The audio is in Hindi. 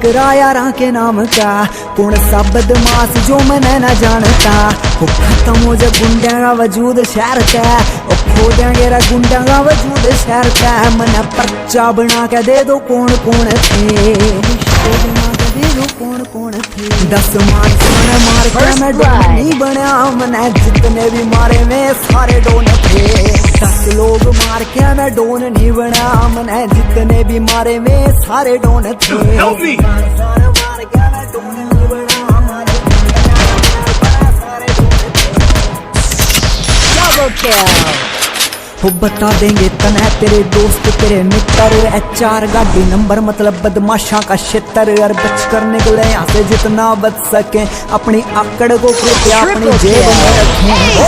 जिक्र यारा के नाम का कौन सा बदमाश जो मैंने न जानता। वो खत्म हो जा गुंडा का वजूद शहर का, वो खो देंगे रा गुंडा का वजूद शहर का। मैंने पर्चा बना के दे दो कौन कौन थे, कौन कौन थे। 10 मार के मैं डोन नहीं बना, मैंने जितने भी मारे में सारे डोन थे। 10 लोग मार के मैं डोन नहीं बना, मैंने जितने भी मारे में सारे डोन थे। मार के मैं डोन नहीं बना, वो बता देंगे तने तेरे दोस्त तेरे मित्र। HR गाड़ी नंबर मतलब बदमाशा का क्षेत्र। और बच कर निकले यहाँ से जितना बच सके, अपनी आकड़ को कृपया अपनी जेब में रखें।